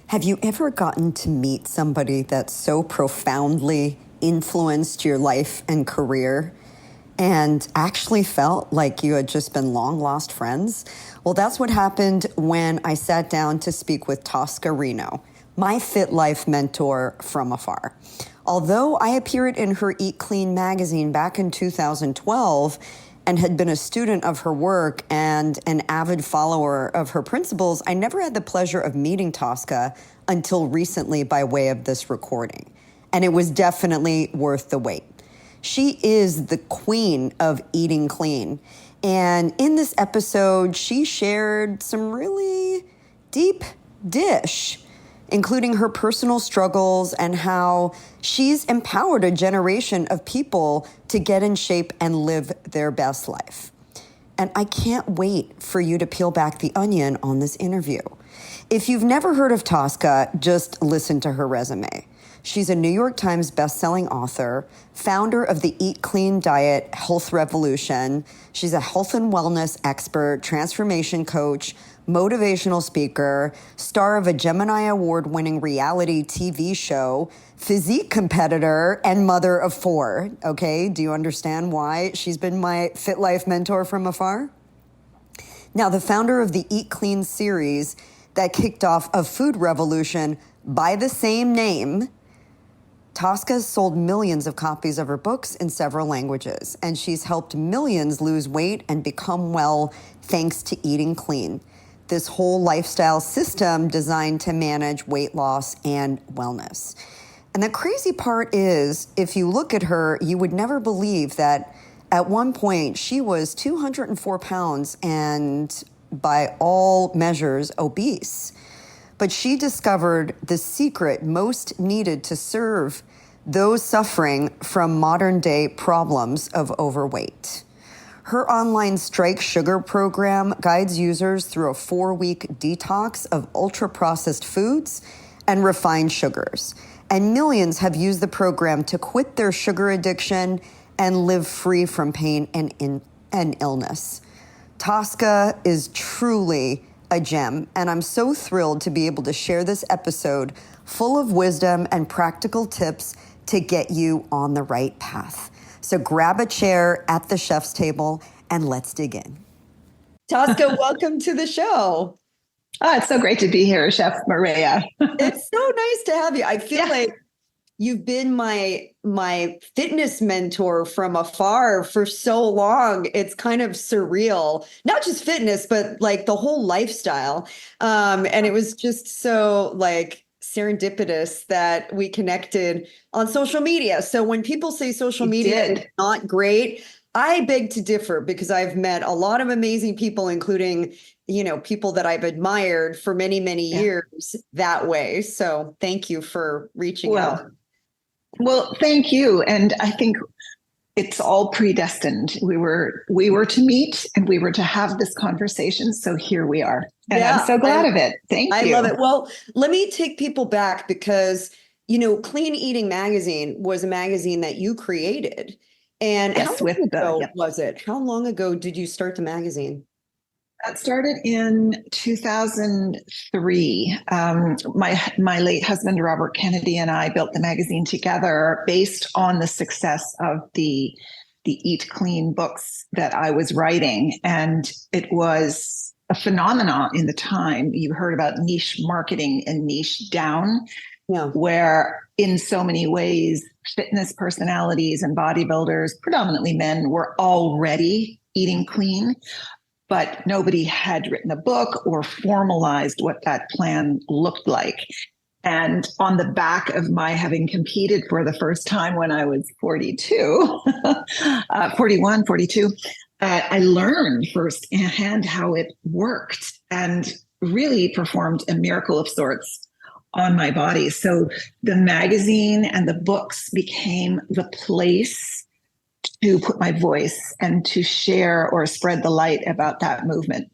Have you ever gotten to meet somebody that so profoundly influenced your life and career and actually felt like you had just been long lost friends? Well, that's what happened when I sat down to speak with Tosca Reno, my Fit Life mentor from afar. Although I appeared in her Eat Clean magazine back in 2012 and had been a student of her work and an avid follower of her principles, I never had the pleasure of meeting Tosca until recently by way of this recording. And it was definitely worth the wait. She is the queen of eating clean. And in this episode, she shared some really deep dish, including her personal struggles and how she's empowered a generation of people to get in shape and live their best life. And I can't wait for you to peel back the onion on this interview. If you've never heard of Tosca, just listen to her resume. She's a New York Times bestselling author, founder of the Eat Clean Diet Health Revolution. She's a health and wellness expert, transformation coach, motivational speaker, star of a Gemini Award-winning reality TV show, physique competitor, and mother of 4. Okay, do you understand why she's been my Fit Life mentor from afar? Now, the founder of the Eat Clean series that kicked off a food revolution by the same name, Tosca has sold millions of copies of her books in several languages, and she's helped millions lose weight and become well thanks to eating clean. This whole lifestyle system designed to manage weight loss and wellness. And the crazy part is, if you look at her, you would never believe that at one point she was 204 pounds and by all measures obese. But she discovered the secret most needed to serve those suffering from modern day problems of overweight. Her online Strike Sugar program guides users through a 4-week detox of ultra-processed foods and refined sugars. And millions have used the program to quit their sugar addiction and live free from pain and illness. Tosca is truly a gem, and I'm so thrilled to be able to share this episode full of wisdom and practical tips to get you on the right path. So grab a chair at the chef's table and let's dig in. Tosca, welcome to the show. Oh, it's so great to be here, Chef Maria. It's so nice to have you. I feel like you've been my fitness mentor from afar for so long. It's kind of surreal, not just fitness, but like the whole lifestyle. And it was just so like serendipitous that we connected on social media. So when people say social media is not great, I beg to differ because I've met a lot of amazing people, including, people that I've admired for many, many years that way. So thank you for reaching out. Well, thank you. And I think it's all predestined. We were to meet and we were to have this conversation. So here we are. And I'm so glad of it. Thank you. I love it. Well, let me take people back because, Clean Eating Magazine was a magazine that you created. And how long ago was it? How long ago did you start the magazine? That started in 2003. My late husband, Robert Kennedy, and I built the magazine together based on the success of the Eat Clean books that I was writing. And it was a phenomenon in the time. You heard about niche marketing and niche down, where in so many ways, fitness personalities and bodybuilders, predominantly men, were already eating clean. But nobody had written a book or formalized what that plan looked like. And on the back of my having competed for the first time when I was 42, I learned firsthand how it worked and really performed a miracle of sorts on my body. So the magazine and the books became the place to put my voice and to share or spread the light about that movement.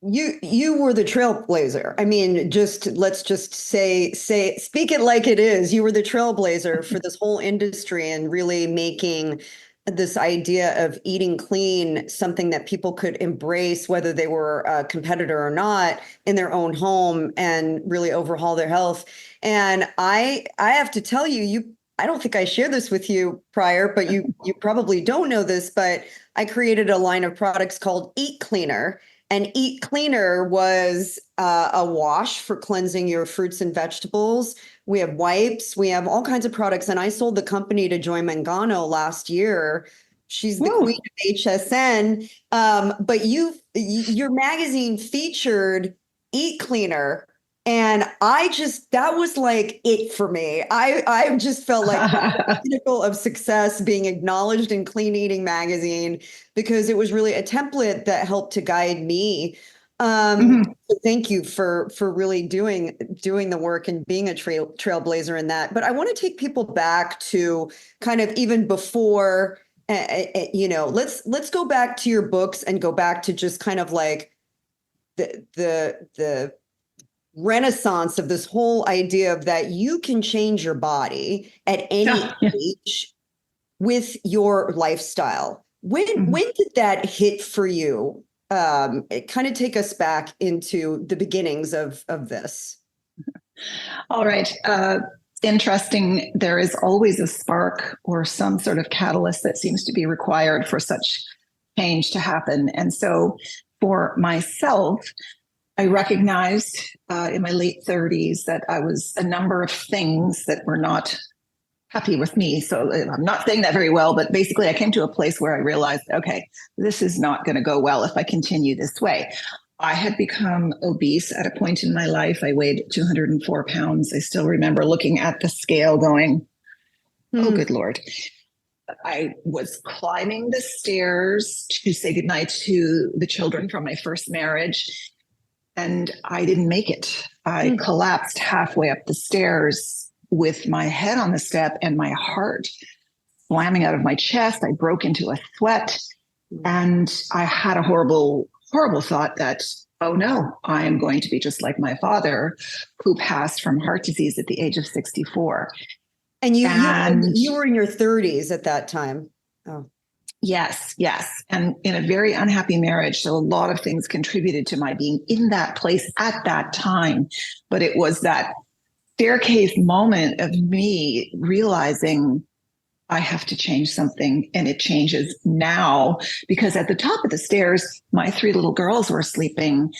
You were the trailblazer. I mean, let's just say, speak it like it is. You were the trailblazer for this whole industry and really making this idea of eating clean, something that people could embrace, whether they were a competitor or not, in their own home and really overhaul their health. And I have to tell you, I don't think I shared this with you prior, but you probably don't know this, but I created a line of products called Eat Cleaner. And Eat Cleaner was a wash for cleansing your fruits and vegetables. We have wipes, we have all kinds of products. And I sold the company to Joy Mangano last year. She's the queen of HSN. But your magazine featured Eat Cleaner. And that was like it for me. I just felt like the pinnacle of success being acknowledged in Clean Eating magazine, because it was really a template that helped to guide me. So thank you for really doing the work and being a trailblazer in that. But I want to take people back to kind of even before, let's go back to your books and go back to just kind of like the renaissance of this whole idea of that you can change your body at any age with your lifestyle. When did that hit for you? Kind of take us back into the beginnings of this. All right. Interesting. There is always a spark or some sort of catalyst that seems to be required for such change to happen. And so for myself, I recognized in my late 30s that I was a number of things that were not happy with me. So I'm not saying that very well, but basically I came to a place where I realized, okay, this is not going to go well if I continue this way. I had become obese at a point in my life. I weighed 204 pounds. I still remember looking at the scale going, oh, good Lord. I was climbing the stairs to say goodnight to the children from my first marriage, and I didn't make it. I collapsed halfway up the stairs with my head on the step and my heart slamming out of my chest. I broke into a sweat, and I had a horrible thought that, oh no, I am going to be just like my father, who passed from heart disease at the age of 64. And you were in your 30s at that time. Oh. Yes. And in a very unhappy marriage. So a lot of things contributed to my being in that place at that time. But it was that staircase moment of me realizing I have to change something, and it changes now, because at the top of the stairs, my 3 little girls were sleeping,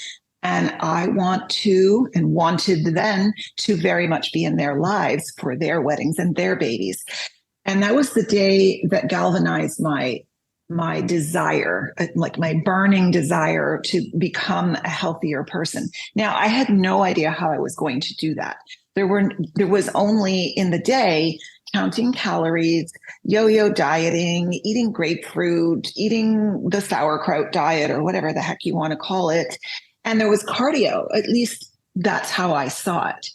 and I wanted then to very much be in their lives for their weddings and their babies. And that was the day that galvanized my desire, like my burning desire to become a healthier person. Now, I had no idea how I was going to do that. There was only in the day counting calories, yo-yo dieting, eating grapefruit, eating the sauerkraut diet, or whatever the heck you want to call it. And there was cardio. At least that's how I saw it.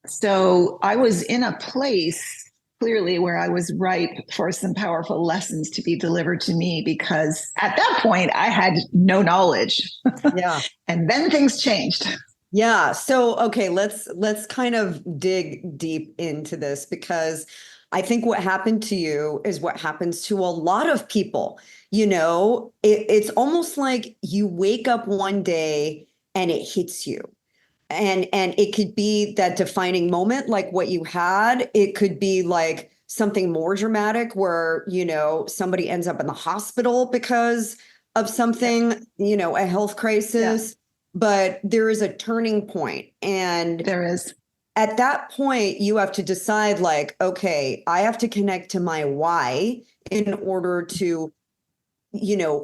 So I was in a place clearly where I was ripe for some powerful lessons to be delivered to me, because at that point I had no knowledge. Yeah. And then things changed. Yeah. So, okay, let's kind of dig deep into this, because I think what happened to you is what happens to a lot of people. It's almost like you wake up one day and it hits you. And it could be that defining moment, like what you had. It could be like something more dramatic where, somebody ends up in the hospital because of something, a health crisis. Yeah. But there is a turning point, and there is. At that point, you have to decide, like, okay, I have to connect to my why in order to,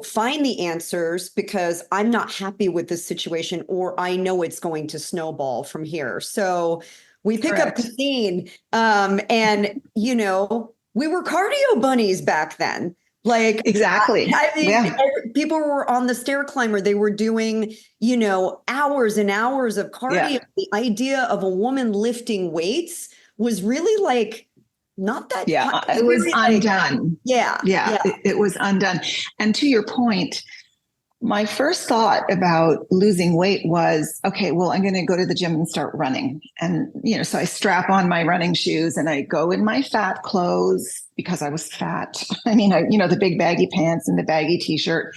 find the answers, because I'm not happy with this situation, or I know it's going to snowball from here. So we pick up the scene, and, we were cardio bunnies back then. Like, exactly. People were on the stair climber. They were doing, hours and hours of cardio. Yeah. The idea of a woman lifting weights was really like not that. Yeah, it was undone. Yeah. It was undone. And to your point, My first thought about losing weight was, okay, well, I'm going to go to the gym and start running. And, so I strap on my running shoes and I go in my fat clothes because I was fat. I mean, the big baggy pants and the baggy t-shirt.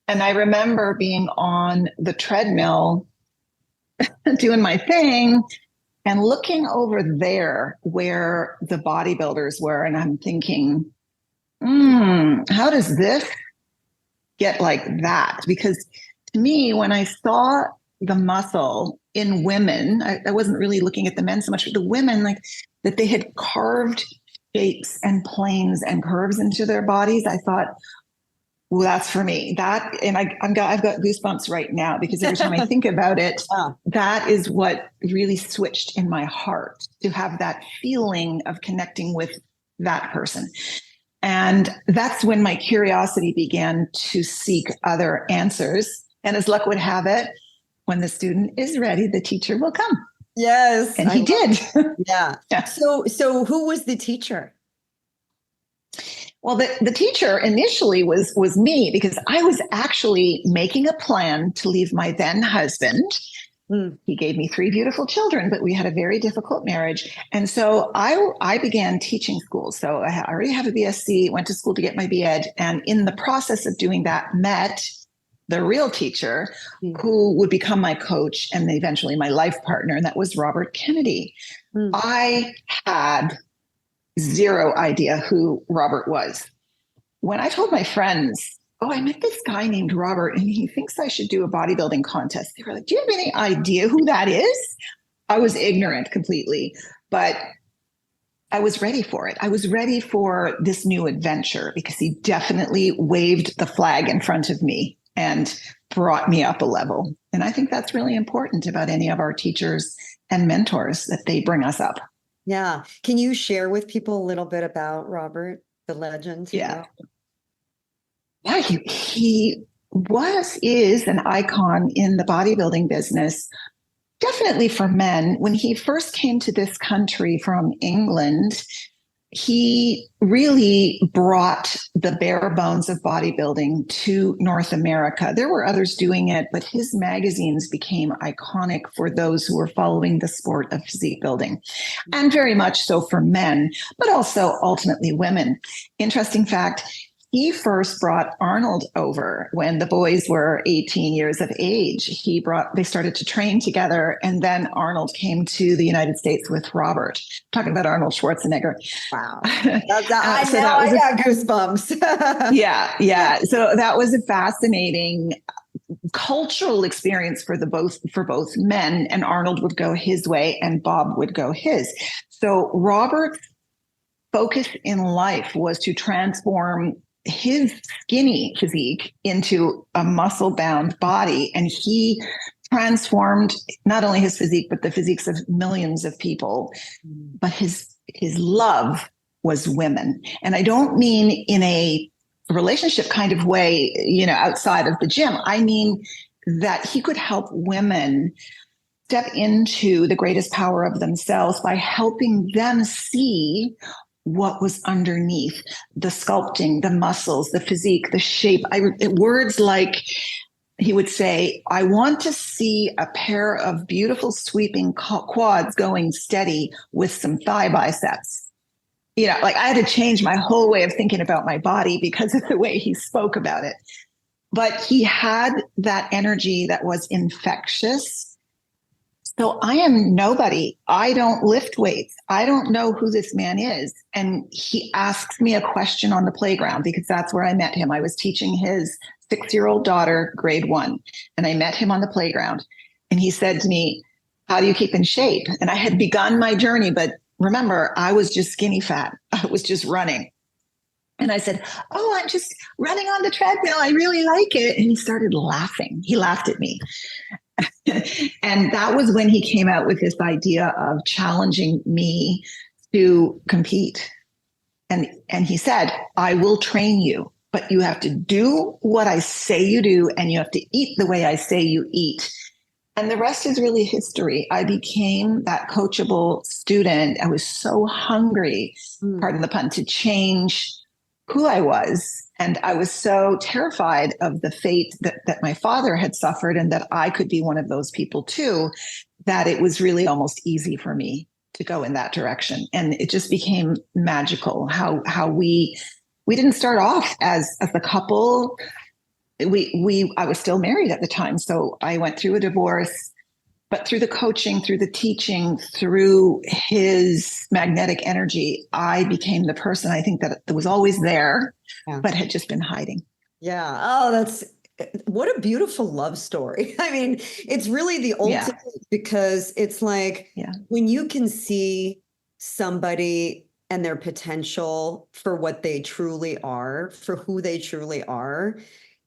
And I remember being on the treadmill doing my thing and looking over there where the bodybuilders were. And I'm thinking, how does this get like that? Because to me, when I saw the muscle in women, I wasn't really looking at the men so much, but the women, like that they had carved shapes and planes and curves into their bodies. I thought, well, that's for me. That, and I've got goosebumps right now because every time I think about it, that is what really switched in my heart, to have that feeling of connecting with that person. And that's when my curiosity began to seek other answers. And as luck would have it, when the student is ready, the teacher will come. Yes. And he did. Yeah. Yeah. So who was the teacher? Well, the teacher initially was me, because I was actually making a plan to leave my then husband. He gave me 3 beautiful children, but we had a very difficult marriage. And so I began teaching school. So I already have a BSc, went to school to get my BEd. And in the process of doing that, met the real teacher who would become my coach and eventually my life partner. And that was Robert Kennedy. I had zero idea who Robert was. When I told my friends, I met this guy named Robert and he thinks I should do a bodybuilding contest, they were like, do you have any idea who that is? I was ignorant completely, but I was ready for it. I was ready for this new adventure because he definitely waved the flag in front of me and brought me up a level. And I think that's really important about any of our teachers and mentors, that they bring us up. Yeah. Can you share with people a little bit about Robert, the legend? Yeah. Yeah, he is an icon in the bodybuilding business, definitely for men. When he first came to this country from England, he really brought the bare bones of bodybuilding to North America. There were others doing it, but his magazines became iconic for those who were following the sport of physique building, and very much so for men, but also ultimately women. Interesting fact, he first brought Arnold over when the boys were 18 years of age. They started to train together, and then Arnold came to the United States with Robert. Talking about Arnold Schwarzenegger. Wow. I got goosebumps. Yeah. So that was a fascinating cultural experience for both men, and Arnold would go his way and Bob would go his. So Robert's focus in life was to transform his skinny physique into a muscle-bound body. And he transformed not only his physique, but the physiques of millions of people. But his love was women. And I don't mean in a relationship kind of way, outside of the gym. I mean that he could help women step into the greatest power of themselves by helping them see what was underneath: the sculpting, the muscles, the physique, the shape. Words like, he would say, I want to see a pair of beautiful sweeping quads going steady with some thigh biceps. Like I had to change my whole way of thinking about my body because of the way he spoke about it. But he had that energy that was infectious. So I am nobody. I don't lift weights. I don't know who this man is. And he asks me a question on the playground, because that's where I met him. I was teaching his 6-year-old daughter grade 1, and I met him on the playground. And he said to me, how do you keep in shape? And I had begun my journey, but remember, I was just skinny fat. I was just running. And I said, I'm just running on the treadmill. I really like it. And he started laughing. He laughed at me. And that was when he came out with this idea of challenging me to compete. And he said, I will train you, but you have to do what I say you do, and you have to eat the way I say you eat. And the rest is really history. I became that coachable student. I was so hungry, pardon the pun, to change who I was. And I was so terrified of the fate that my father had suffered and that I could be one of those people too, that it was really almost easy for me to go in that direction. And it just became magical how we didn't start off as a couple. I was still married at the time. So I went through a divorce, but through the coaching, through the teaching, through his magnetic energy, I became the person I think that was always there, but had just been hiding. Yeah. Oh, what a beautiful love story. I mean, it's really the ultimate because it's like when you can see somebody and their potential for what they truly are, for who they truly are,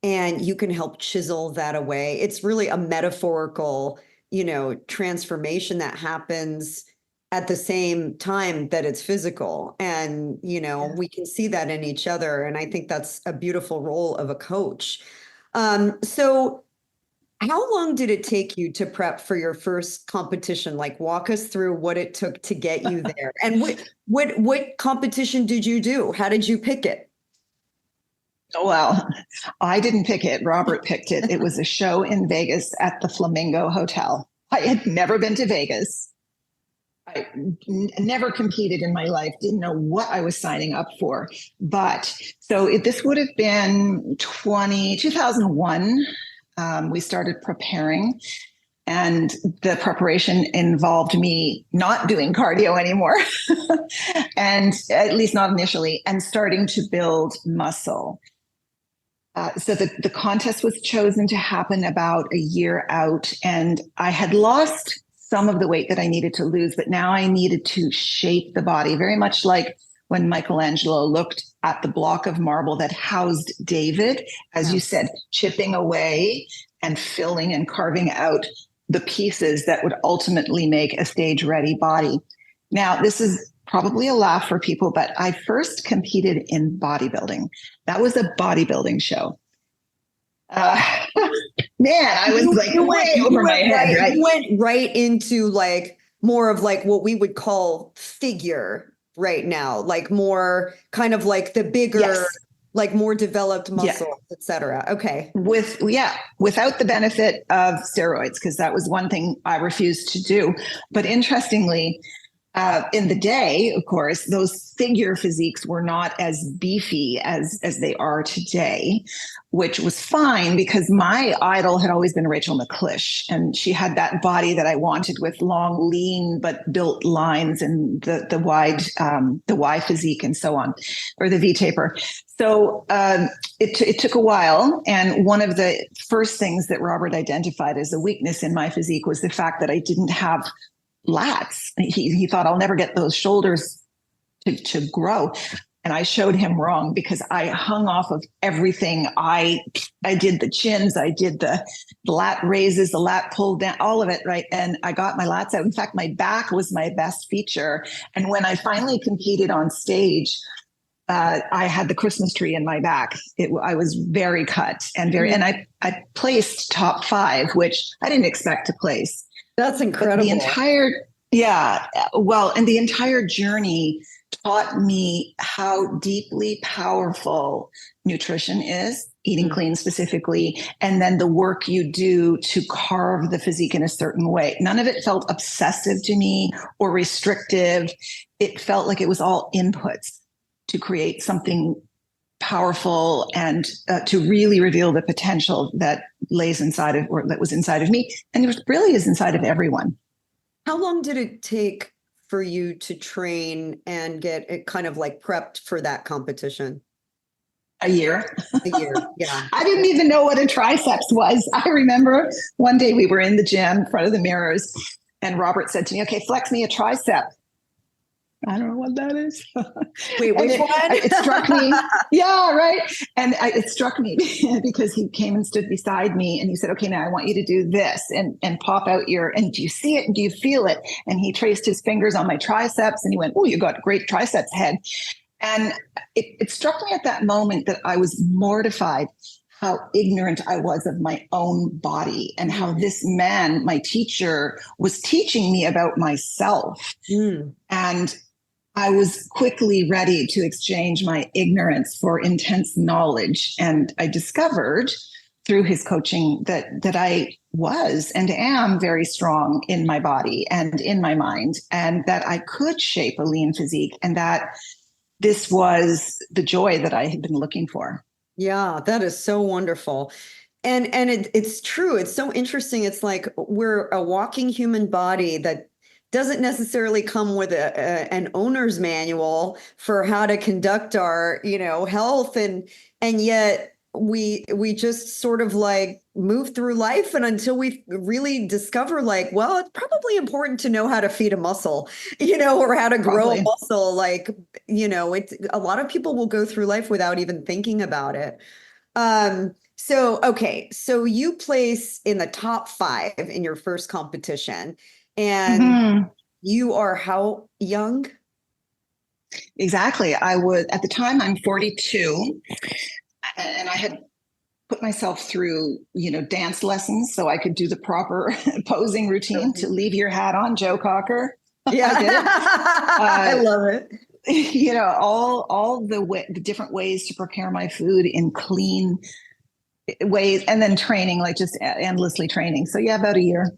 and you can help chisel that away. It's really a metaphorical, transformation that happens at the same time that it's physical. And, we can see that in each other. And I think that's a beautiful role of a coach. So how long did it take you to prep for your first competition? Like, walk us through what it took to get you there. And what competition did you do? How did you pick it? Well, I didn't pick it. Robert picked it. It was a show in Vegas at the Flamingo Hotel. I had never been to Vegas. I never competed in my life, didn't know what I was signing up for. But so this would have been 2001. We started preparing, and the preparation involved me not doing cardio anymore, and at least not initially, and starting to build muscle. So the contest was chosen to happen about a year out, and I had lost some of the weight that I needed to lose, but now I needed to shape the body, very much like when Michelangelo looked at the block of marble that housed David, as you said, chipping away and filling and carving out the pieces that would ultimately make a stage-ready body. Now, this is probably a laugh for people, but I first competed in bodybuilding. That was a bodybuilding show. Man, I was way over my head, right? You went right into like more of like what we would call figure right now, like more kind of like the bigger, like more developed muscles, et cetera. Okay. Without the benefit of steroids, because that was one thing I refused to do. But interestingly, in the day, of course, those figure physiques were not as beefy as they are today, which was fine because my idol had always been Rachel McClish, and she had that body that I wanted with long, lean but built lines and the Y physique and so on, or the V taper. So it took a while, and one of the first things that Robert identified as a weakness in my physique was the fact that I didn't have lats. He thought I'll never get those shoulders to grow. And I showed him wrong because I hung off of everything. I did the chins, I did the lat raises, the lat pull down, all of it, right? And I got my lats out. In fact, my back was my best feature. And when I finally competed on stage, I had the Christmas tree in my back. I was very cut and and I placed top 5, which I didn't expect to place. That's incredible. And the entire journey taught me how deeply powerful nutrition is, eating clean specifically, and then the work you do to carve the physique in a certain way. None of it felt obsessive to me or restrictive. It felt like it was all inputs to create something powerful and to really reveal the potential that lays inside of, or that was inside of me, and it really is inside of everyone. How long did it take for you to train and get it kind of like prepped for that competition? A year. A year, yeah. I didn't even know what a triceps was. I remember one day we were in the gym in front of the mirrors, and Robert said to me, "Okay, flex me a tricep." I don't know what that is. Wait, which one? It struck me. Yeah, right. And it struck me because he came and stood beside me and he said, "Okay, now I want you to do this and pop out and do you see it? And do you feel it?" And he traced his fingers on my triceps and he went, "Oh, you got great triceps head." And it struck me at that moment that I was mortified how ignorant I was of my own body and how this man, my teacher, was teaching me about myself. And I was quickly ready to exchange my ignorance for intense knowledge. And I discovered through his coaching that I was and am very strong in my body and in my mind, and that I could shape a lean physique, and that this was the joy that I had been looking for. Yeah, that is so wonderful. And it's true. It's so interesting. It's like we're a walking human body that doesn't necessarily come with an owner's manual for how to conduct our, health, and yet we just sort of like move through life, and until we really discover like, well, it's probably important to know how to feed a muscle, or how to grow a Probably. muscle. Like, it's a lot of people will go through life without even thinking about it. Okay, so you place in the top 5 in your first competition, and Mhm. you are how young? Exactly. I would, at the time, I'm 42, and I had put myself through, dance lessons so I could do the proper posing routine to leave your hat on, Joe Cocker. Yeah, I did it. I love it. All the different ways to prepare my food in clean ways, and then training, like just endlessly training. So yeah, about a year.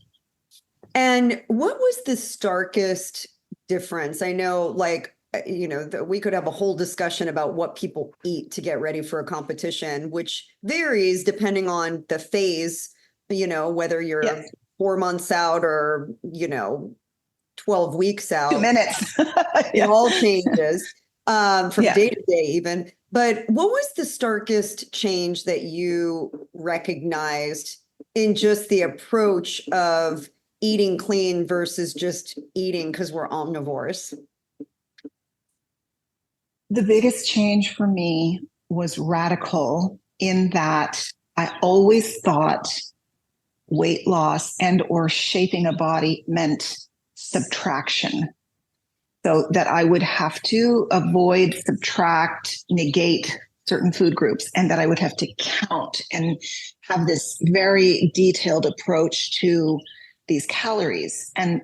And what was the starkest difference? I know, like, we could have a whole discussion about what people eat to get ready for a competition, which varies depending on the phase, whether you're Yes. 4 months out or, 12 weeks out. 2 minutes. It Yeah. all changes from Yeah. day to day, even. But what was the starkest change that you recognized in just the approach of eating clean versus just eating because we're omnivores? The biggest change for me was radical in that I always thought weight loss and or shaping a body meant subtraction. So that I would have to avoid, subtract, negate certain food groups, and that I would have to count and have this very detailed approach to these calories. And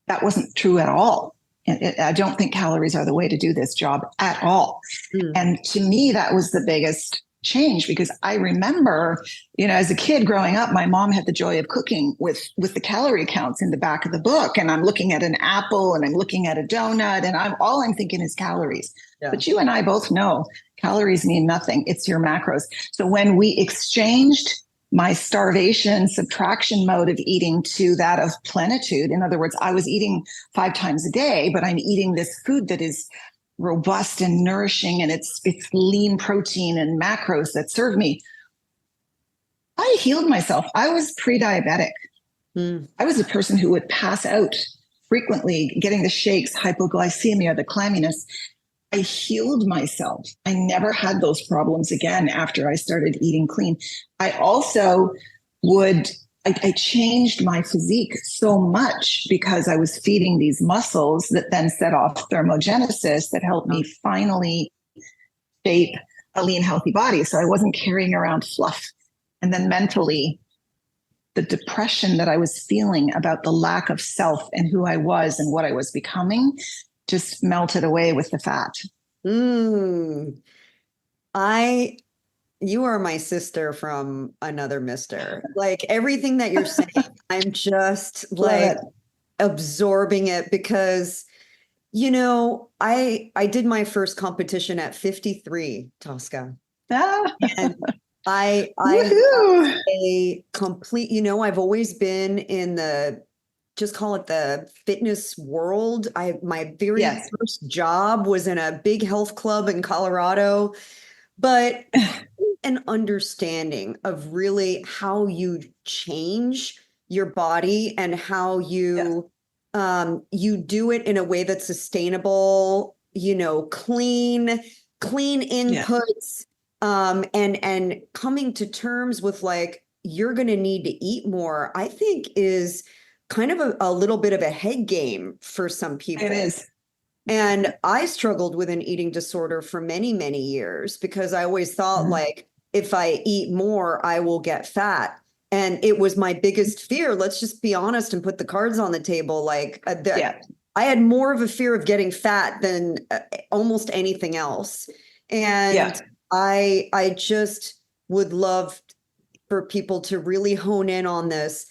that wasn't true at all. I don't think calories are the way to do this job at all. Mm. And to me, that was the biggest change, because I remember, as a kid growing up, my mom had the joy of cooking with the calorie counts in the back of the book. And I'm looking at an apple and I'm looking at a donut, and I'm thinking is calories. Yeah. But you and I both know calories mean nothing. It's your macros. So when we exchanged my starvation subtraction mode of eating to that of plenitude, in other words, I was eating 5 times a day, but I'm eating this food that is robust and nourishing, and it's lean protein and macros that serve me. I healed myself. I was pre-diabetic. I was a person who would pass out frequently, getting the shakes, hypoglycemia, the clamminess. I healed myself. I never had those problems again after I started eating clean. I also I changed my physique so much because I was feeding these muscles that then set off thermogenesis that helped me finally shape a lean, healthy body. So I wasn't carrying around fluff. And then mentally, the depression that I was feeling about the lack of self and who I was and what I was becoming just melted away with the fat. You are my sister from another mister. Like everything that you're saying, I'm just like absorbing it because, I did my first competition at 53, Tosca. And I a complete, I've always been in just call it the fitness world. My very first job was in a big health club in Colorado, but an understanding of really how you change your body and how you you do it in a way that's sustainable, clean inputs, and coming to terms with like you're going to need to eat more, I think is kind of a little bit of a head game for some people. It is. And I struggled with an eating disorder for many, many years because I always thought like, if I eat more, I will get fat. And it was my biggest fear. Let's just be honest and put the cards on the table. Like I had more of a fear of getting fat than almost anything else. And Yeah. I just would love for people to really hone in on this.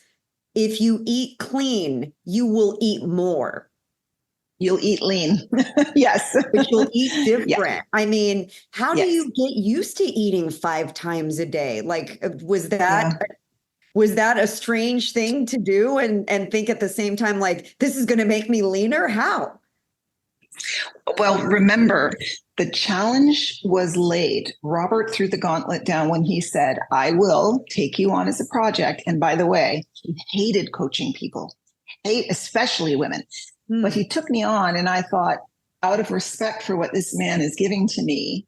If you eat clean, you will eat more, You'll eat lean. Yes. but you'll eat Yeah. different. I mean, how do Yes. you get used to eating 5 times a day? Like, Yeah. was that a strange thing to do and think at the same time, like, this is going to make me leaner? How? Well, remember, the challenge was laid. Robert threw the gauntlet down when he said, I will take you on as a project. And by the way, he hated coaching people, especially women. But he took me on, and I thought, out of respect for what this man is giving to me,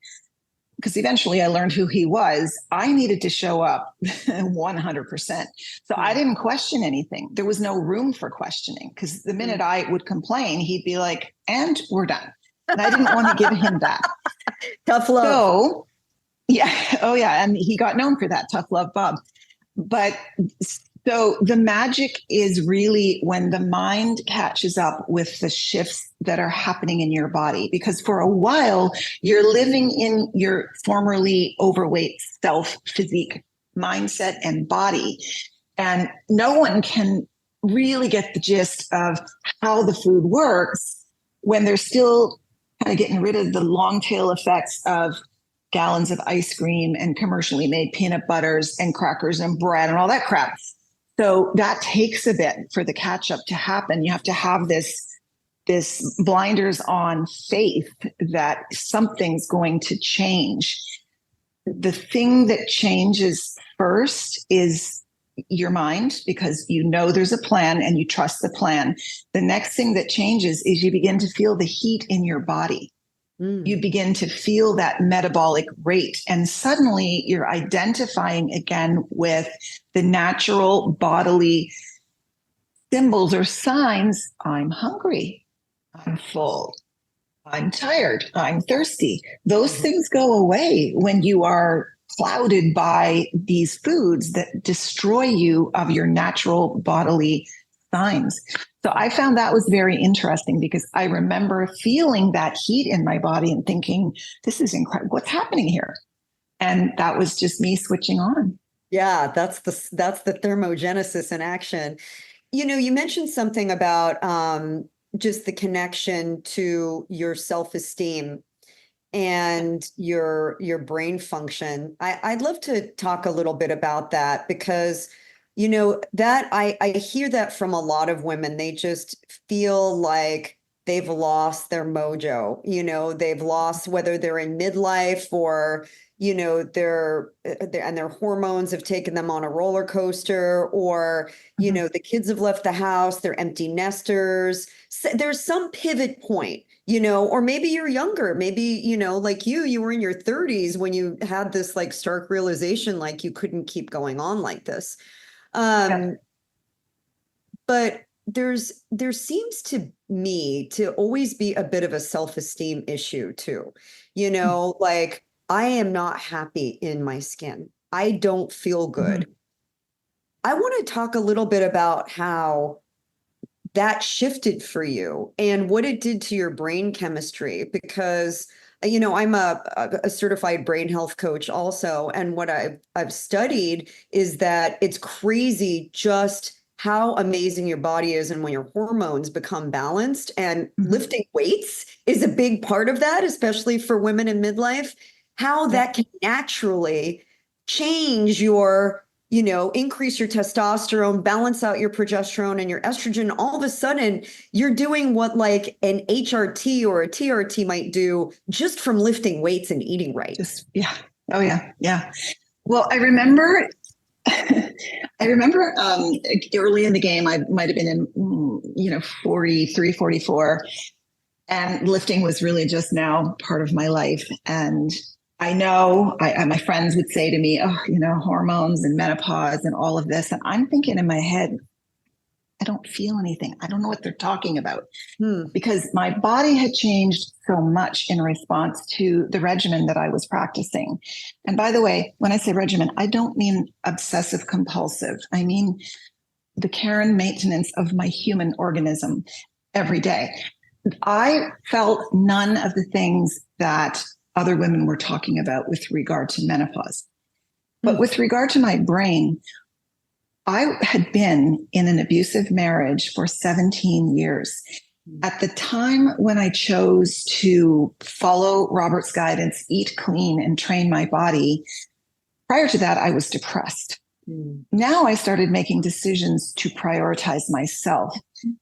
because eventually I learned who he was, I needed to show up 100%. So I didn't question anything. There was no room for questioning, because the minute I would complain, he'd be like, and we're done. And I didn't want to give him that. Tough love. So, yeah. Oh, yeah. And he got known for that, tough love, Bob. But so the magic is really when the mind catches up with the shifts that are happening in your body, because for a while you're living in your formerly overweight self physique mindset and body. And no one can really get the gist of how the food works when they're still kind of getting rid of the long tail effects of gallons of ice cream and commercially made peanut butters and crackers and bread and all that crap. So that takes a bit for the catch up to happen. You have to have this blinders on faith that something's going to change. The thing that changes first is your mind, because you know there's a plan and you trust the plan. The next thing that changes is you begin to feel the heat in your body. You begin to feel that metabolic rate, and suddenly you're identifying again with the natural bodily symbols or signs. I'm hungry, I'm full, I'm tired, I'm thirsty. Those things go away when you are clouded by these foods that destroy you of your natural bodily signs. So I found that was very interesting, because I remember feeling that heat in my body and thinking, this is incredible. What's happening here? And that was just me switching on. Yeah, that's the thermogenesis in action. You mentioned something about just the connection to your self-esteem and your brain function. I'd love to talk a little bit about that, because that I hear that from a lot of women. They just feel like they've lost their mojo. They've lost, whether they're in midlife or their hormones have taken them on a roller coaster, or the kids have left the house, they're empty nesters. So there's some pivot point, or maybe you're younger, maybe like you were in your 30s when you had this like stark realization, like you couldn't keep going on like this. Yeah. But there seems to me to always be a bit of a self-esteem issue too. Like, I am not happy in my skin. I don't feel good. Mhm. I want to talk a little bit about how that shifted for you and what it did to your brain chemistry, because I'm a certified brain health coach also, and what I've studied is that it's crazy just how amazing your body is, and when your hormones become balanced, and Mhm. lifting weights is a big part of that, especially for women in midlife, how Yeah. that can naturally change increase your testosterone, balance out your progesterone and your estrogen. All of a sudden, you're doing what like an HRT or a TRT might do just from lifting weights and eating right. Just, yeah. Oh, yeah. Yeah. Well, I remember, early in the game, I might have been in, 43, 44, and lifting was really just now part of my life. And I know my friends would say to me, oh, hormones and menopause and all of this. And I'm thinking in my head, I don't feel anything. I don't know what they're talking about, because my body had changed so much in response to the regimen that I was practicing. And by the way, when I say regimen, I don't mean obsessive compulsive. I mean the care and maintenance of my human organism. every day. I felt none of the things that other women were talking about with regard to menopause. But with regard to my brain, I had been in an abusive marriage for 17 years. At the time when I chose to follow Robert's guidance, eat clean, and train my body, prior to that, I was depressed. Now I started making decisions to prioritize myself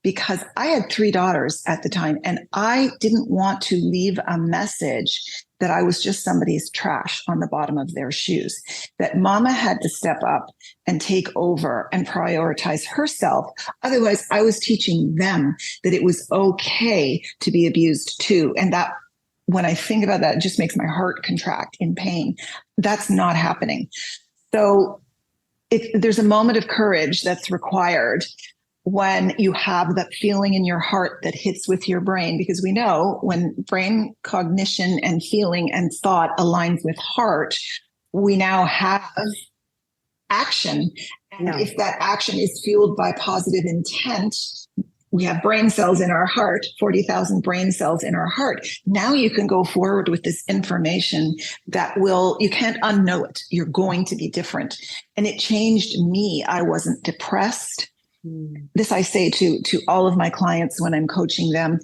because I had 3 daughters at the time, and I didn't want to leave a message that I was just somebody's trash on the bottom of their shoes, that mama had to step up and take over and prioritize herself. Otherwise, I was teaching them that it was okay to be abused too. And that, when I think about that, it just makes my heart contract in pain. That's not happening. So there's a moment of courage that's required when you have that feeling in your heart that hits with your brain, because we know when brain cognition and feeling and thought aligns with heart, we now have action. And if that action is fueled by positive intent, we have brain cells in our heart, 40,000 brain cells in our heart. Now you can go forward with this information that you can't unknow it. You're going to be different. And it changed me. I wasn't depressed. This I say to all of my clients when I'm coaching them.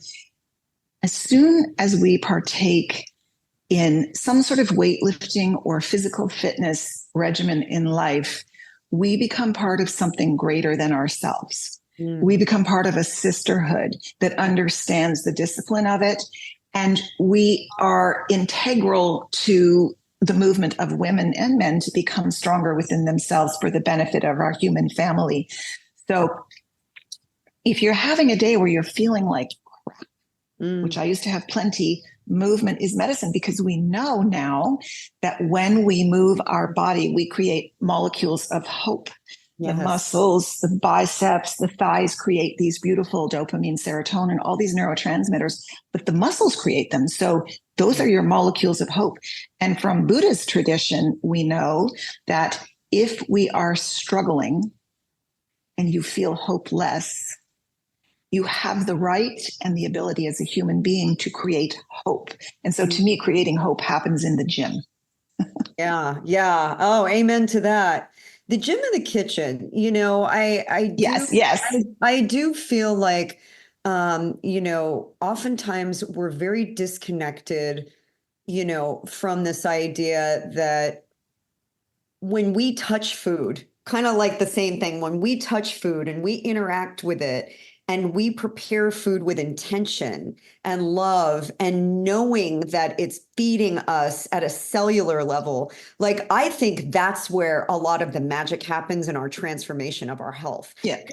As soon as we partake in some sort of weightlifting or physical fitness regimen in life, we become part of something greater than ourselves. We become part of a sisterhood that understands the discipline of it. And we are integral to the movement of women and men to become stronger within themselves for the benefit of our human family. So if you're having a day where you're feeling like crap, which I used to have plenty, movement is medicine, because we know now that when we move our body, we create molecules of hope. The muscles, the biceps, the thighs create these beautiful dopamine, serotonin, all these neurotransmitters, but the muscles create them. So those are your molecules of hope. And from Buddha's tradition, we know that if we are struggling and you feel hopeless, you have the right and the ability as a human being to create hope. And so to me, creating hope happens in the gym. Yeah. Oh, amen to that. The gym and the kitchen, I do feel like, oftentimes we're very disconnected, from this idea that when we touch food, kind of like the same thing, when we touch food and we interact with it, and we prepare food with intention and love and knowing that it's feeding us at a cellular level. Like, I think that's where a lot of the magic happens in our transformation of our health. Yeah.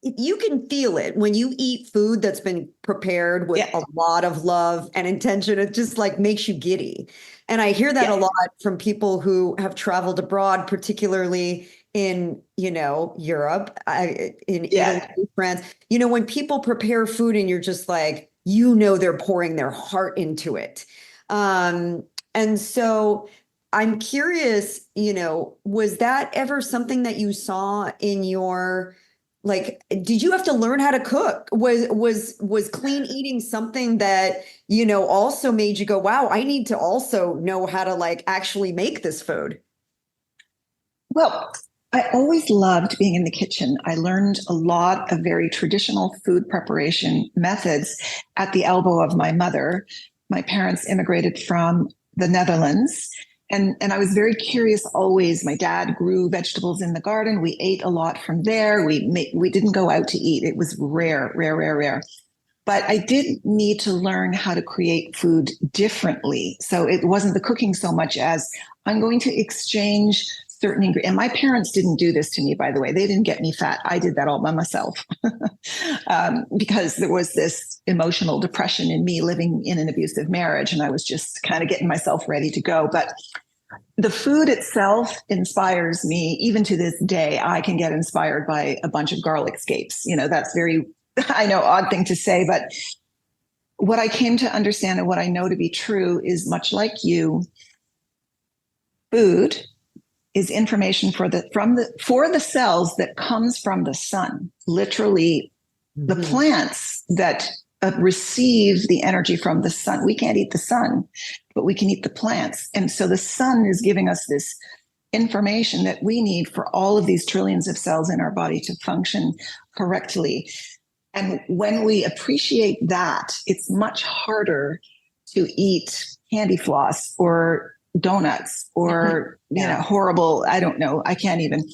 You can feel it when you eat food that's been prepared with a lot of love and intention. It just like makes you giddy. And I hear that a lot from people who have traveled abroad, particularly in, Europe, in Italy, France, when people prepare food and you're just like, they're pouring their heart into it. And so I'm curious, was that ever something that you saw in your, like, did you have to learn how to cook? Was clean eating something that, also made you go, wow, I need to also know how to like actually make this food? Well, I always loved being in the kitchen. I learned a lot of very traditional food preparation methods at the elbow of my mother. My parents immigrated from the Netherlands, and I was very curious always. My dad grew vegetables in the garden. We ate a lot from there. We didn't go out to eat. It was rare. But I did need to learn how to create food differently. So it wasn't the cooking so much as I'm going to exchange certain ingredients. And my parents didn't do this to me, by the way. They didn't get me fat. I did that all by myself because there was this emotional depression in me living in an abusive marriage. And I was just kind of getting myself ready to go. But the food itself inspires me. Even to this day, I can get inspired by a bunch of garlic scapes. That's very, I know, odd thing to say, but what I came to understand and what I know to be true is, much like you, food is information for the cells that comes from the sun. Literally, the plants that receive the energy from the sun. We can't eat the sun, but we can eat the plants. And so the sun is giving us this information that we need for all of these trillions of cells in our body to function correctly. And when we appreciate that, it's much harder to eat candy floss or donuts or, horrible, I don't know, I can't even.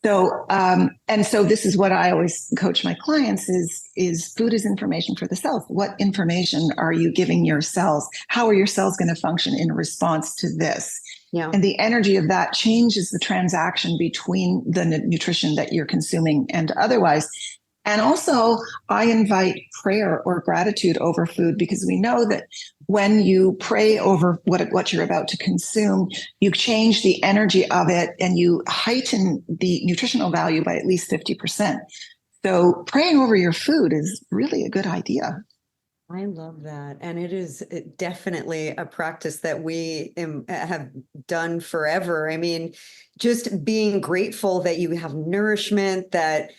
So, and so this is what I always coach my clients is food is information for the cells. What information are you giving your cells? How are your cells going to function in response to this? Yeah. And the energy of that changes the transaction between the nutrition that you're consuming and otherwise. And also, I invite prayer or gratitude over food, because we know that when you pray over what you're about to consume, you change the energy of it and you heighten the nutritional value by at least 50%. So praying over your food is really a good idea. I love that. And it is definitely a practice that we have done forever. I mean, just being grateful that you have nourishment, that,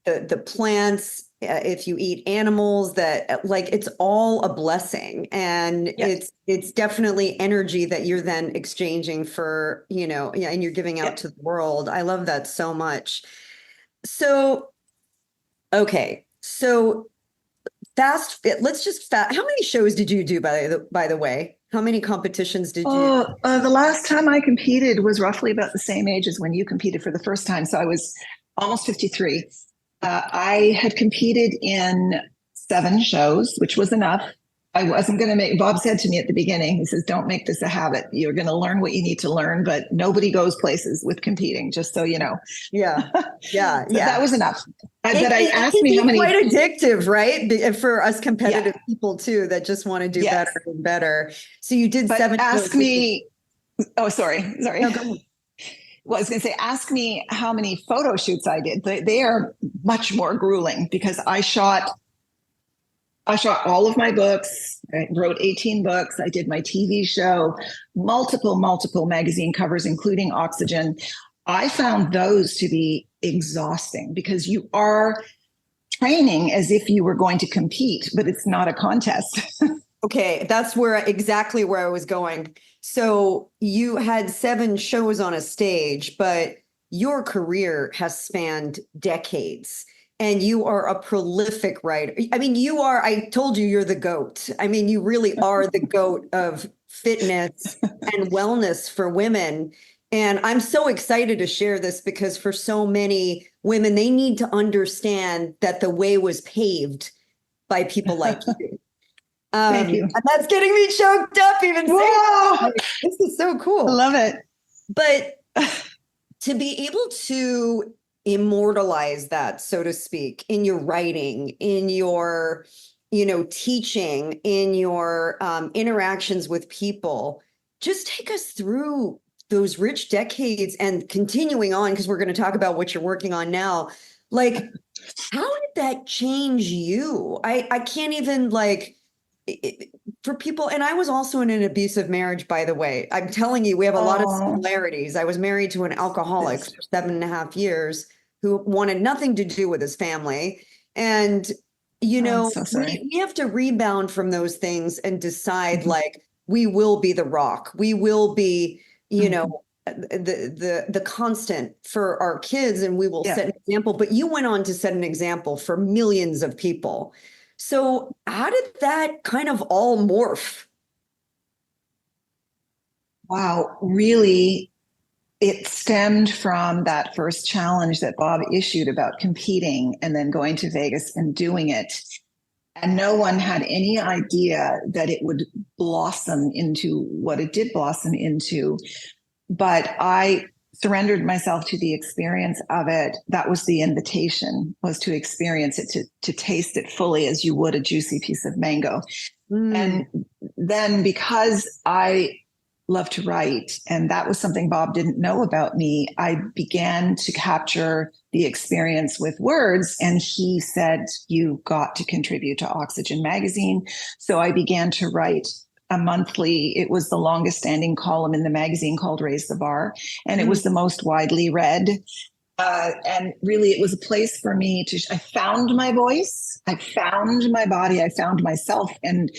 the plants, if you eat animals, that like, it's all a blessing. And it's definitely energy that you're then exchanging for, and you're giving out to the world. I love that so much. So, okay. So how many shows did you do by the way? How many competitions did you? The last time I competed was roughly about the same age as when you competed for the first time. So I was almost 53. I had competed in 7 shows, which was enough. I wasn't going to Bob said to me at the beginning, he says, don't make this a habit. You're going to learn what you need to learn, but nobody goes places with competing, just so you know. Yeah. Yeah. So that was enough. But I asked me how many. Quite addictive, right? For us competitive people too, that just want to do better and better. So you did 7. Ask me. Oh, sorry. No, go ahead. Well, I was going to say, ask me how many photo shoots I did. They are much more grueling, because I shot all of my books. I wrote 18 books. I did my TV show, multiple magazine covers, including Oxygen. I found those to be exhausting, because you are training as if you were going to compete, but it's not a contest. Okay, that's exactly where I was going. So you had 7 shows on a stage, but your career has spanned decades. And you are a prolific writer. I mean, I told you you're the GOAT. I mean, you really are the GOAT of fitness and wellness for women. And I'm so excited to share this, because for so many women, they need to understand that the way was paved by people like you. Thank you. And that's getting me choked up even saying this is so cool. I love it. But to be able to immortalize that, so to speak, in your writing, in your, teaching, in your interactions with people, just take us through those rich decades and continuing on, because we're going to talk about what you're working on now. Like, how did that change you? I can't even for people. And I was also in an abusive marriage, by the way. I'm telling you, we have a lot of similarities. I was married to an alcoholic for 7.5 years who wanted nothing to do with his family. And, so sorry. we have to rebound from those things and decide we will be the rock. We will be, the constant for our kids, and we will set an example. But you went on to set an example for millions of people. So how did that kind of all morph? Wow, really, it stemmed from that first challenge that Bob issued about competing and then going to Vegas and doing it. And no one had any idea that it would blossom into what it did blossom into. But I surrendered myself to the experience of it. That was the invitation, was to experience it, to taste it fully as you would a juicy piece of mango. And then, because I love to write, and that was something Bob didn't know about me, I began to capture the experience with words. And he said, "You got to contribute to Oxygen magazine." So I began to write a monthly, it was the longest standing column in the magazine, called Raise the Bar. And it was the most widely read. And really, it was a place for me I found my voice, I found my body, I found myself. And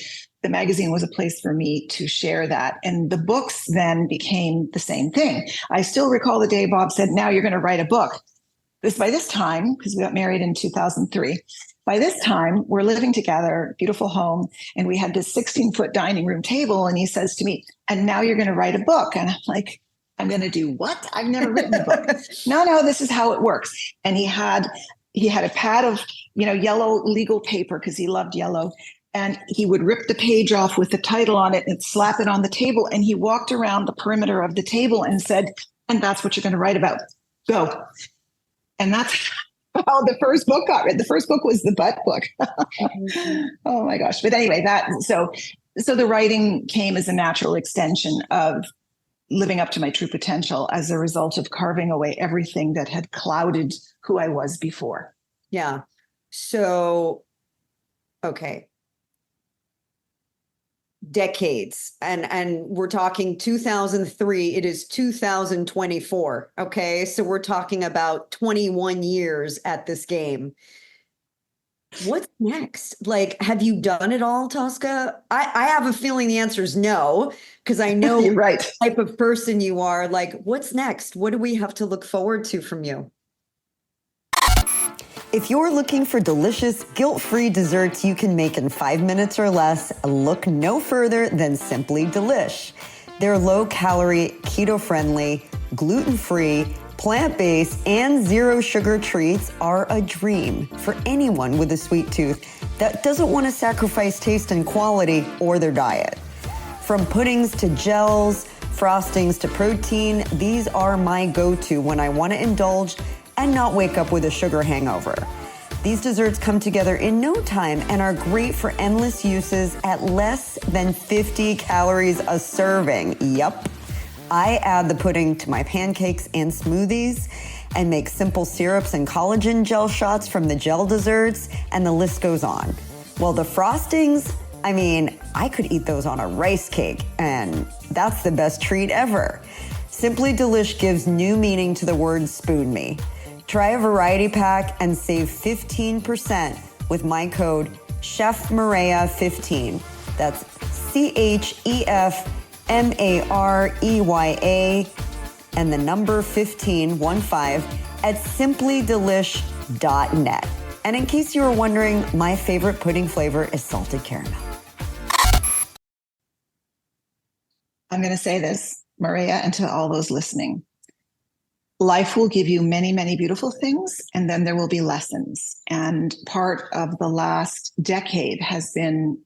the magazine was a place for me to share that. And the books then became the same thing. I still recall the day Bob said, now you're going to write a book. By this time, because we got married in 2003, by this time, we're living together, beautiful home, and we had this 16-foot dining room table. And he says to me, and now you're going to write a book. And I'm like, I'm going to do what? I've never written a book. No, this is how it works. And he had a pad of, yellow legal paper because he loved yellow. And he would rip the page off with the title on it and slap it on the table. And he walked around the perimeter of the table and said, and that's what you're going to write about. Go. And that's how the first book got written. The first book was the butt book. Oh my gosh. But anyway, so the writing came as a natural extension of living up to my true potential as a result of carving away everything that had clouded who I was before. Yeah. So, okay. Decades. And we're talking 2003, it is 2024. Okay. So we're talking about 21 years at this game. What's next? Like, have you done it all, Tosca? I have a feeling the answer is no, because I know You're right. the type of person you are. Like, what's next? What do we have to look forward to from you? If you're looking for delicious, guilt-free desserts you can make in 5 minutes or less, look no further than Simply Delish. They're low-calorie, keto-friendly, gluten-free, plant-based, and zero-sugar treats are a dream for anyone with a sweet tooth that doesn't want to sacrifice taste and quality or their diet. From puddings to gels, frostings to protein, these are my go-to when I want to indulge and not wake up with a sugar hangover. These desserts come together in no time and are great for endless uses at less than 50 calories a serving. Yup. I add the pudding to my pancakes and smoothies and make simple syrups and collagen gel shots from the gel desserts, and the list goes on. Well, the frostings, I could eat those on a rice cake, and that's the best treat ever. Simply Delish gives new meaning to the word spoon me. Try a variety pack and save 15% with my code CHEFMAREYA15. That's CHEFMAREYA and the number 15 at simplydelish.net. And in case you were wondering, my favorite pudding flavor is salted caramel. I'm going to say this, Maria, and to all those listening. Life will give you many, many beautiful things, and then there will be lessons. And part of the last decade has been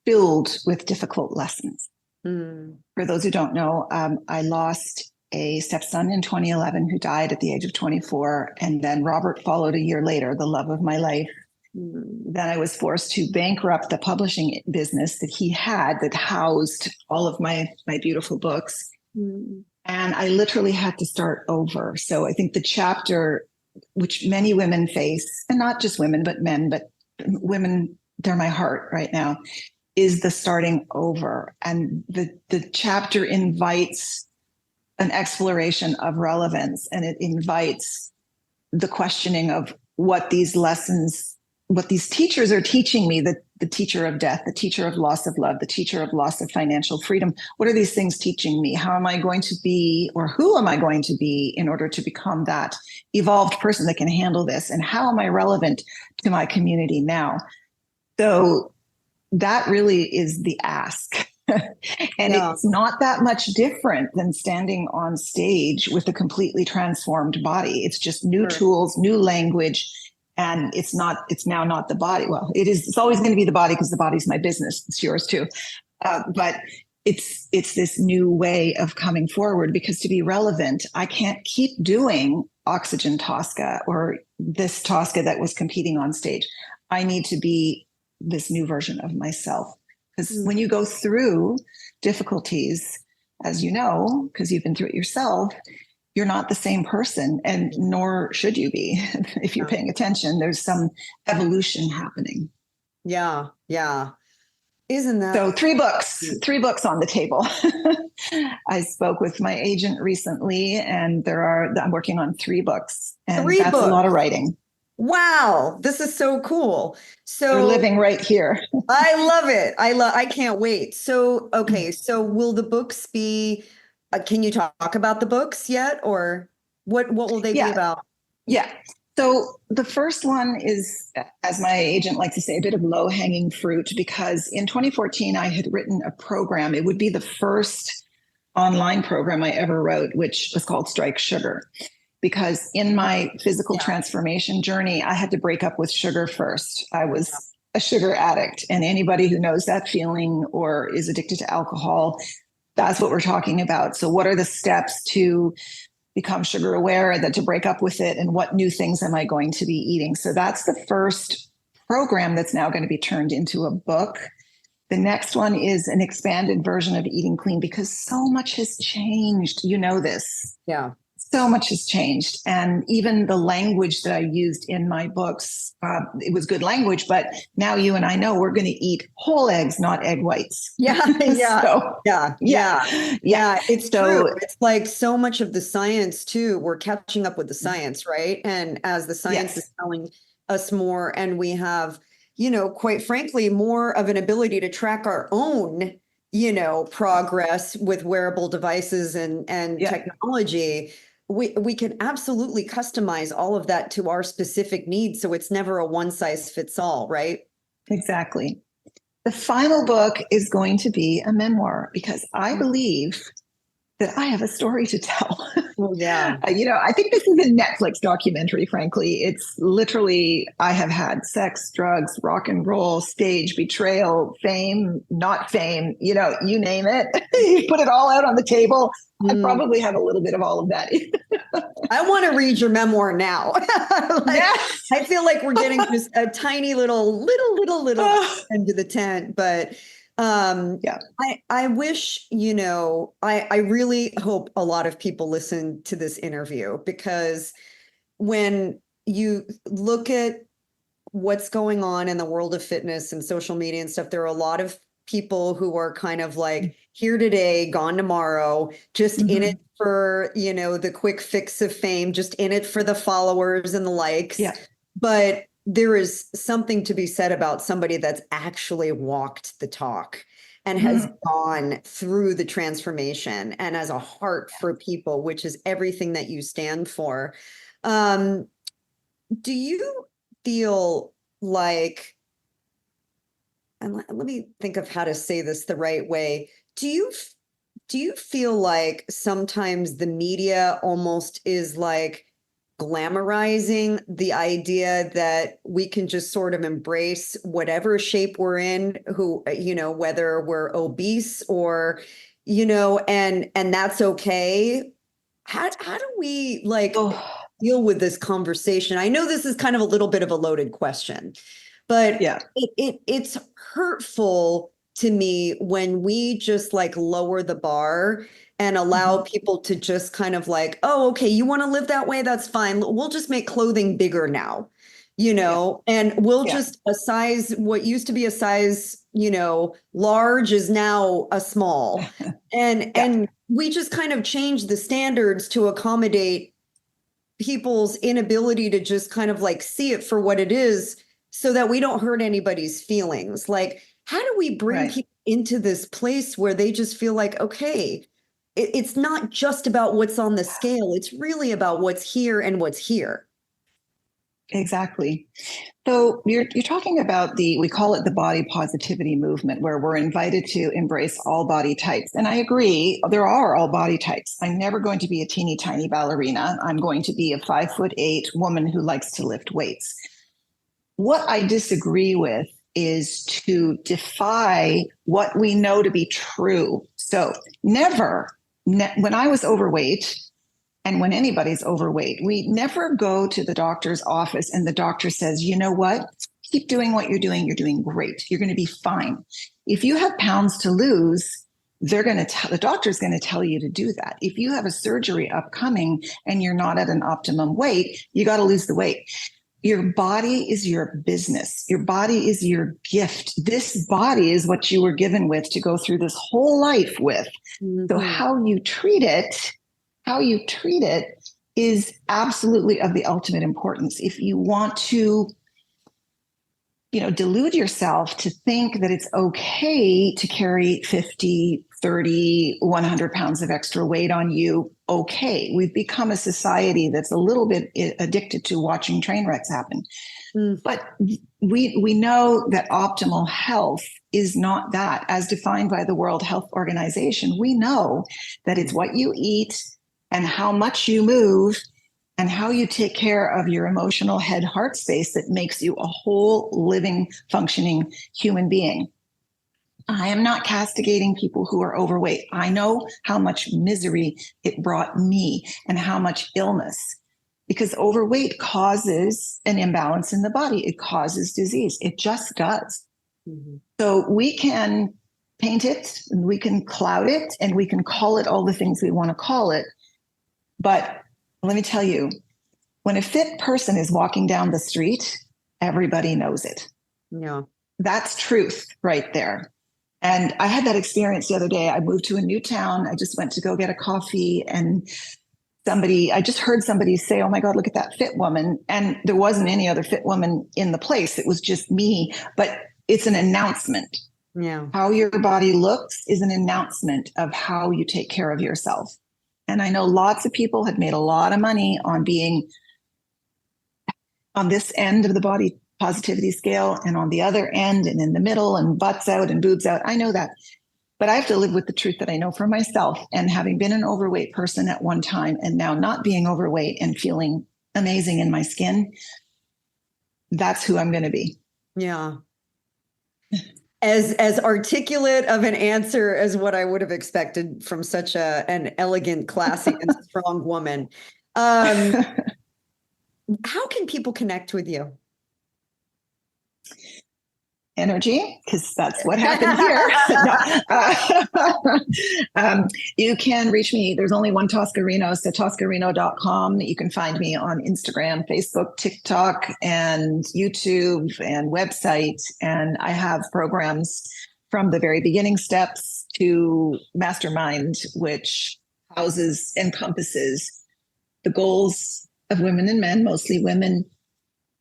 filled with difficult lessons. For those who don't know, I lost a stepson in 2011 who died at the age of 24. And then Robert followed a year later, the love of my life. Then I was forced to bankrupt the publishing business that he had that housed all of my beautiful books. And I literally had to start over. So I think the chapter, which many women face, and not just women, but men, but women, they're my heart right now, is the starting over. And the chapter invites an exploration of relevance, and it invites the questioning of what these lessons, what these teachers are teaching me, the teacher of death, the teacher of loss of love, the teacher of loss of financial freedom. What are these things teaching me? How am I going to be, or who am I going to be in order to become that evolved person that can handle this? And how am I relevant to my community now? So that really is the ask. And it's not that much different than standing on stage with a completely transformed body. It's just new tools, new language. And it's now not the body. Well, it's always going to be the body because the body's my business. It's yours too. But it's this new way of coming forward, because to be relevant, I can't keep doing Oxygen Tosca or this Tosca that was competing on stage. I need to be this new version of myself. Because when you go through difficulties, as you know, because you've been through it yourself, you're not the same person, and nor should you be. If you're paying attention, there's some evolution happening. Yeah. Isn't that So three books on the table. I spoke with my agent recently, and I'm working on 3 books, and three that's a lot of books? writing. Wow, this is so cool. You're So living right here. I love it. I can't wait. So, okay, so will the books be, can you talk about the books yet, or what will they be Yeah, about? yeah. So the first one is, as my agent likes to say, a bit of low hanging fruit, because in 2014 I had written a program. It would be the first online program I ever wrote, which was called Strike Sugar. Because in my physical Yeah. transformation journey, I had to break up with sugar first. I was a sugar addict. And anybody who knows that feeling or is addicted to alcohol, that's what we're talking about. So, what are the steps to become sugar aware, and then to break up with it? And what new things am I going to be eating? So, that's the first program that's now going to be turned into a book. The next one is an expanded version of Eating Clean, because so much has changed. You know this. Yeah. So much has changed. And even the language that I used in my books, it was good language, but now you and I know we're going to eat whole eggs, not egg whites. Yeah, yeah, So, yeah, yeah, yeah, yeah. yeah. It's true. So, It's like so much of the science too. We're catching up with the science, right? And as the science yes, is telling us more, and we have, quite frankly, more of an ability to track our own, progress with wearable devices and yeah, technology. We can absolutely customize all of that to our specific needs. So it's never a one size fits all, right? exactly. The final book is going to be a memoir, because I believe that I have a story to tell. Oh, yeah. I think this is a Netflix documentary, frankly. It's literally, I have had sex, drugs, rock and roll, stage, betrayal, fame, not fame, you name it. You put it all out on the table. I Mm. probably have a little bit of all of that. I want to read your memoir now. Like, Yeah. I feel like we're getting just a tiny little into the tent, but Yeah. I wish, I really hope a lot of people listen to this interview, because when you look at what's going on in the world of fitness and social media and stuff, there are a lot of people who are kind of like here today, gone tomorrow, just in it for, the quick fix of fame, just in it for the followers and the likes. Yeah. But there is something to be said about somebody that's actually walked the talk and has gone through the transformation and has a heart for people, which is everything that you stand for. Um, do you feel like, and let me think of how to say this the right way. Do you feel like sometimes the media almost is like glamorizing the idea that we can just sort of embrace whatever shape we're in, whether we're obese or, and that's okay? How do we like Oh, deal with this conversation? I know this is kind of a little bit of a loaded question, but yeah. it's hurtful to me when we just like lower the bar and allow people to just kind of like, oh, okay, you want to live that way? That's fine. We'll just make clothing bigger now, Yeah. and we'll Yeah. just a size, what used to be a size, large is now a small. And Yeah. and we just kind of change the standards to accommodate people's inability to just kind of like see it for what it is, so that we don't hurt anybody's feelings. Like, how do we bring Right. people into this place where they just feel like, okay, it's not just about what's on the scale, it's really about what's here and what's here. Exactly. So you're talking about we call it the body positivity movement, where we're invited to embrace all body types. And I agree, there are all body types. I'm never going to be a teeny tiny ballerina. I'm going to be a 5'8" woman who likes to lift weights. What I disagree with is to defy what we know to be true. So when I was overweight, and when anybody's overweight, we never go to the doctor's office and the doctor says, you know what? Keep doing what you're doing. You're doing great. You're going to be fine. If you have pounds to lose, the doctor's going to tell you to do that. If you have a surgery upcoming and you're not at an optimum weight, you got to lose the weight. your body is your business. Your body is your gift. This body is what you were given with to go through this whole life with. Mm-hmm. So how you treat it is absolutely of the ultimate importance. If you want to, delude yourself to think that it's okay to carry 50, 30, 100 pounds of extra weight on you, okay. We've become a society that's a little bit addicted to watching train wrecks happen. But we know that optimal health is not that. As defined by the World Health Organization, we know that it's what you eat and how much you move and how you take care of your emotional head heart space that makes you a whole living, functioning human being. I am not castigating people who are overweight. I know how much misery it brought me and how much illness, because overweight causes an imbalance in the body. It causes disease. It just does. Mm-hmm. So we can paint it, and we can cloud it, and we can call it all the things we want to call it. But let me tell you, when a fit person is walking down the street, everybody knows it. Yeah. That's truth right there. And I had that experience the other day. I moved to a new town. I just went to go get a coffee, and I just heard somebody say, "Oh my God, look at that fit woman." And there wasn't any other fit woman in the place. It was just me, but it's an announcement. Yeah. How your body looks is an announcement of how you take care of yourself. And I know lots of people have made a lot of money on being on this end of the body positivity scale and on the other end and in the middle and butts out and boobs out. I know that. But I have to live with the truth that I know for myself. And having been an overweight person at one time and now not being overweight and feeling amazing in my skin, that's who I'm going to be. Yeah. As articulate of an answer as what I would have expected from such an elegant, classy, and strong woman. How can people connect with you? Energy, because that's what happens here. You can reach me. There's only one Tosca Reno, so toscareno.com. You can find me on Instagram, Facebook, TikTok, and YouTube and website. And I have programs from the very beginning steps to Mastermind, which encompasses the goals of women and men, mostly women,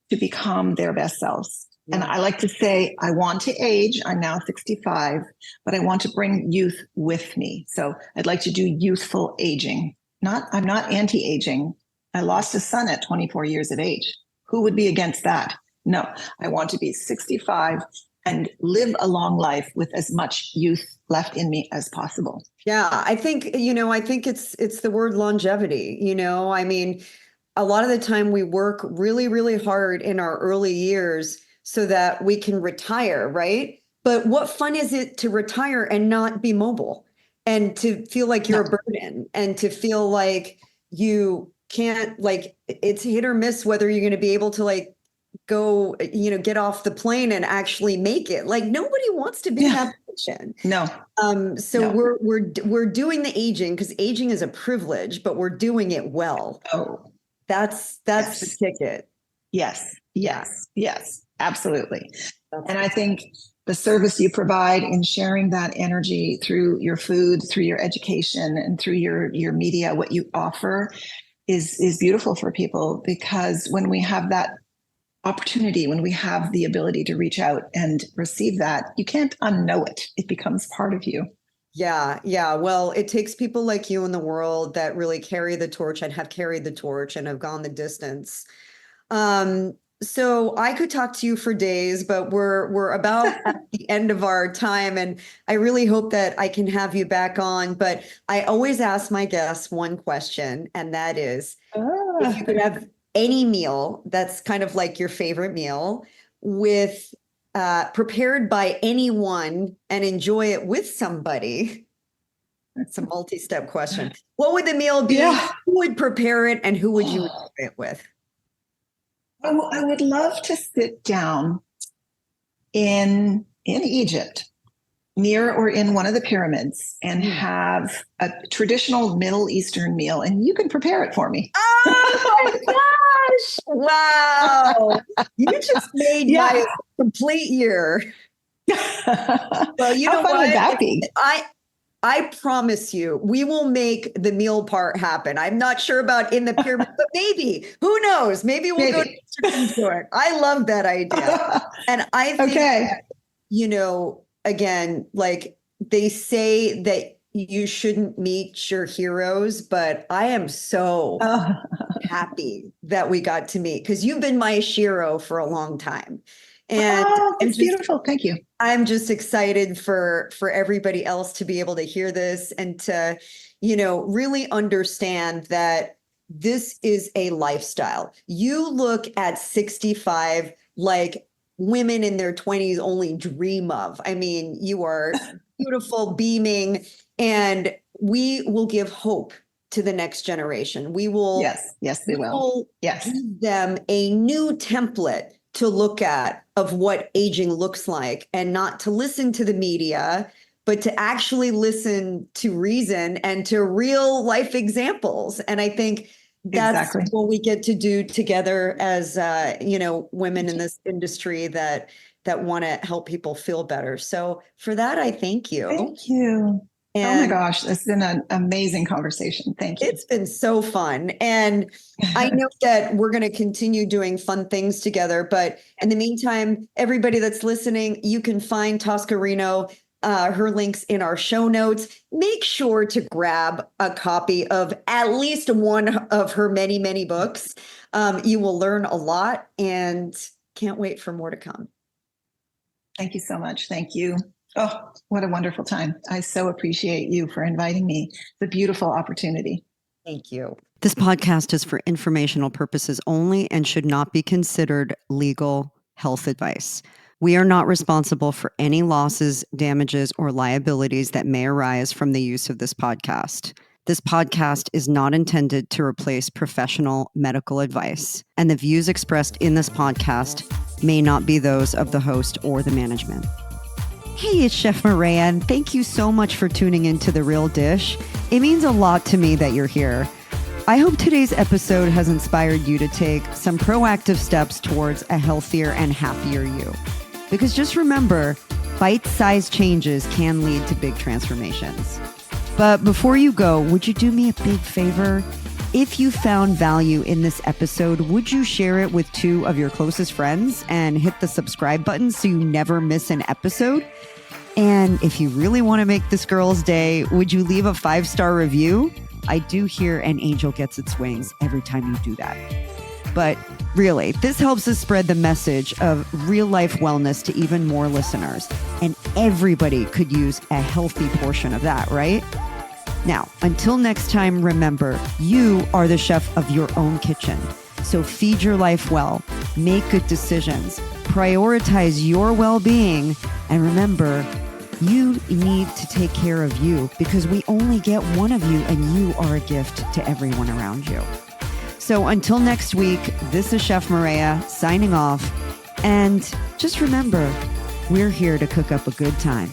to become their best selves. And I like to say, I want to age. I'm now 65, but I want to bring youth with me. So I'd like to do youthful aging. I'm not anti-aging. I lost a son at 24 years of age. Who would be against that? No, I want to be 65 and live a long life with as much youth left in me as possible. Yeah, I think it's the word longevity. I mean, a lot of the time we work really, really hard in our early years so that we can retire, right? But what fun is it to retire and not be mobile and to feel like you're a burden and to feel like you can't, like, it's hit or miss whether you're going to be able to like go, get off the plane and actually make it. Like nobody wants to be in that position. No. So we're doing the aging because aging is a privilege, but we're doing it well. Oh, that's the ticket. Yes. Absolutely. And I think the service you provide in sharing that energy through your food, through your education, and through your media, what you offer is beautiful for people, because when we have that opportunity, when we have the ability to reach out and receive that, you can't unknow it. It becomes part of you. Yeah. Well, it takes people like you in the world that really carry the torch and have carried the torch and have gone the distance. So I could talk to you for days, but we're about at the end of our time, and I really hope that I can have you back on. But I always ask my guests one question, and that is, if you could have any meal that's kind of like your favorite meal with prepared by anyone and enjoy it with somebody. It's a multi-step question. What would the meal be? Yeah. Who would prepare it, and who would you enjoy it with? I would love to sit down in Egypt, near or in one of the pyramids, and have a traditional Middle Eastern meal, and you can prepare it for me. Oh my gosh. Wow. You just made my complete year. Well, you know How fun what? would that be? I promise you, we will make the meal part happen. I'm not sure about in the pyramid, but maybe. Who knows? Maybe we'll go into it. I love that idea. And I think, that, you know, again, like they say that you shouldn't meet your heroes, but I am so happy that we got to meet because you've been my Shiro for a long time. And it's beautiful. Thank you. I'm just excited for everybody else to be able to hear this and to, you know, really understand that this is a lifestyle. You look at 65 like women in their 20s only dream of. I mean, you are beautiful, beaming, and we will give hope to the next generation. We will, yes, we will. Give them a new template to look at of what aging looks like, and not to listen to the media, but to actually listen to reason and to real life examples. And I think that's what we get to do together as, you know, women in this industry that want to help people feel better. So for that, I thank you. Thank you. And oh my gosh, it's been an amazing conversation. Thank you. It's been so fun. And I know that we're going to continue doing fun things together. But in the meantime, everybody that's listening, you can find Tosca Reno, her links in our show notes. Make sure to grab a copy of at least one of her many, many books. You will learn a lot and can't wait for more to come. Thank you so much. Thank you. Oh, what a wonderful time. I so appreciate you for inviting me. It's a beautiful opportunity. Thank you. This podcast is for informational purposes only and should not be considered legal health advice. We are not responsible for any losses, damages, or liabilities that may arise from the use of this podcast. This podcast is not intended to replace professional medical advice, and the views expressed in this podcast may not be those of the host or the management. Hey, it's Chef Maria, and thank you so much for tuning into The Real Dish. It means a lot to me that you're here. I hope today's episode has inspired you to take some proactive steps towards a healthier and happier you. Because just remember, bite-sized changes can lead to big transformations. But before you go, would you do me a big favor? If you found value in this episode, would you share it with 2 of your closest friends and hit the subscribe button so you never miss an episode? And if you really want to make this girl's day, would you leave a 5-star review? I do hear an angel gets its wings every time you do that. But really, this helps us spread the message of real life wellness to even more listeners. And everybody could use a healthy portion of that, right? Now, until next time, remember, you are the chef of your own kitchen. So feed your life well, make good decisions, prioritize your well-being, and remember, you need to take care of you because we only get one of you and you are a gift to everyone around you. So until next week, this is Chef Maria signing off. And just remember, we're here to cook up a good time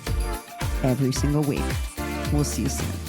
every single week. We'll see you soon.